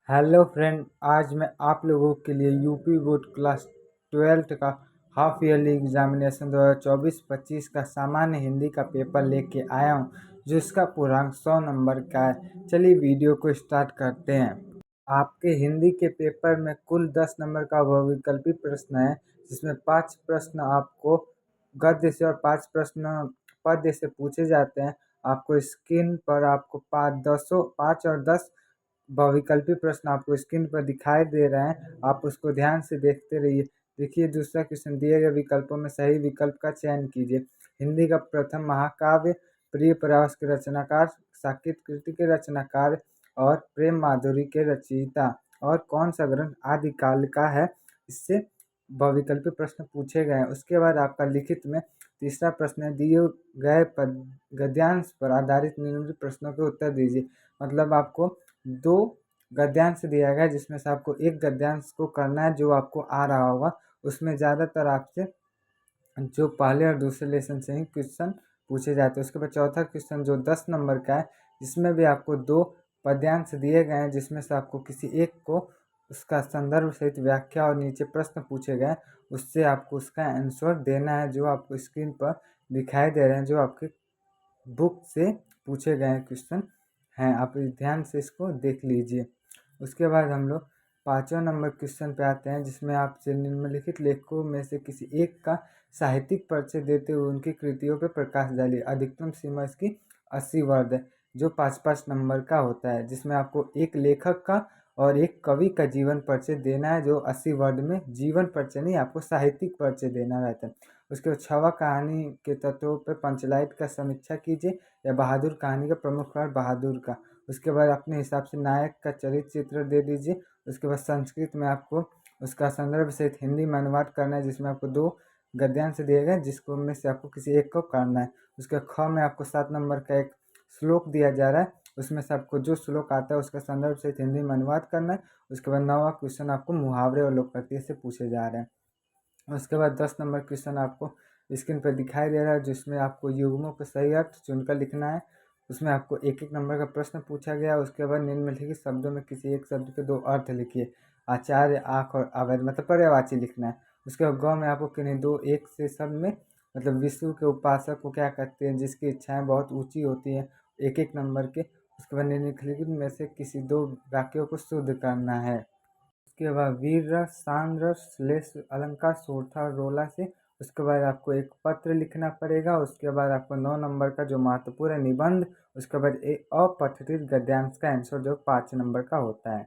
Hello friend, आज मैं आप लोगों के लिए यूपी बोर्ड क्लास 12th का हाफ ईयरली एग्जामिनेशन 2024-25 का सामान्य हिंदी का पेपर लेके आया हूँ, जिसका पूर्णांक 100 नंबर का है। चलिए वीडियो को स्टार्ट करते हैं। आपके हिंदी के पेपर में कुल 10 नंबर का बहुविकल्पी प्रश्न है, जिसमें 5 प्रश्न आपको गद्य से और 5 प्रश्न पद्य से पूछे जाते हैं। आपको स्क्रीन पर आपको 5 और 10 बहुविकल्पी प्रश्न आपको स्क्रीन पर दिखाई दे रहे हैं। आप उसको ध्यान से देखते रहिए। देखिए, दूसरा क्वेश्चन, दिए गए विकल्पों में सही विकल्प का चयन कीजिए। हिंदी का प्रथम महाकाव्य प्रिय प्रवास के रचनाकार, साकेत कृति के रचनाकार और प्रेम माधुरी के रचयिता और कौन सा ग्रंथ आदिकाल का है। इससे बहुविकल्पी प्रश्न पूछे गए हैं। उसके बाद आपका लिखित में तीसरा प्रश्न है, दिए गए गद्यांश पर आधारित निम्नलिखित प्रश्नों के उत्तर दीजिए। मतलब आपको 2 गद्यांश दिया गया है, जिसमें से आपको एक गद्यांश को करना है जो आपको आ रहा होगा। उसमें ज़्यादातर आपसे जो पहले और दूसरे लेसन से ही क्वेश्चन पूछे जाते हैं। उसके बाद चौथा क्वेश्चन जो 10 नंबर का है, जिसमें भी आपको 2 पद्यांश दिए गए हैं, जिसमें से आपको किसी एक को उसका संदर्भ सहित व्याख्या और नीचे प्रश्न पूछे गए हैं, उससे आपको उसका आंसर देना है, जो आपको स्क्रीन पर दिखाई दे रहे हैं, जो आपके बुक से पूछे गए क्वेश्चन हैं। आप ध्यान से इसको देख लीजिए। उसके बाद हम लोग 5वें नंबर क्वेश्चन पे आते हैं, जिसमें आपसे निम्नलिखित लेखकों में से किसी एक का साहित्यिक परिचय देते हुए उनकी कृतियों पर प्रकाश डालिए। अधिकतम सीमा इसकी 80 वर्ड है, जो 5-5 नंबर का होता है, जिसमें आपको एक लेखक का और एक कवि का जीवन परिचय देना है, जो 80 वर्ड में जीवन परिचय नहीं, आपको साहित्यिक परिचय देना रहता है। उसके बाद 6वां, कहानी के तत्वों पर पंचलाइट का समीक्षा कीजिए या बहादुर कहानी का प्रमुख पाठ बहादुर का। उसके बाद अपने हिसाब से नायक का चरित्र चित्र दे दीजिए। उसके बाद संस्कृत में आपको उसका संदर्भ सहित हिंदी में अनुवाद करना है, जिसमें आपको 2 गद्यांश दिए गए, जिसको में से आपको किसी एक को करना है। उसके ख में आपको 7 नंबर का एक श्लोक दिया जा रहा है, उसमें से आपको जो श्लोक आता है उसका संदर्भ सहित हिंदी में अनुवाद करना है। उसके बाद 9वां क्वेश्चन आपको मुहावरे और लोकोक्ति से पूछे जा रहे हैं। उसके बाद 10 नंबर क्वेश्चन आपको स्क्रीन पर दिखाई दे रहा है, जिसमें आपको युग्मों का सही अर्थ चुनकर लिखना है। उसमें आपको 1-1 नंबर का प्रश्न पूछा गया। उसके बाद निम्नलिखित शब्दों में किसी एक शब्द के 2 अर्थ लिखिए। आचार्य, आँख और अवैध मतलब पर्यायवाची लिखना है। उसके बाद ग में आपको किन्हीं 2 एक से शब्द में मतलब विष्णु के उपासक को क्या कहते हैं, जिसकी इच्छाएं बहुत ऊंची होती हैं, 1-1 नंबर के। उसके बाद निम्नलिखित में से किसी 2 वाक्यों को शुद्ध करना है। उसके बाद वीर रस, सांद्र रस, श्लेष अलंकार, सोरठा और रोला से। उसके बाद आपको एक पत्र लिखना पड़ेगा। उसके बाद आपको 9 नंबर का जो महत्वपूर्ण निबंध। उसके बाद एक अपठित गद्यांश का आंसर जो 5 नंबर का होता है।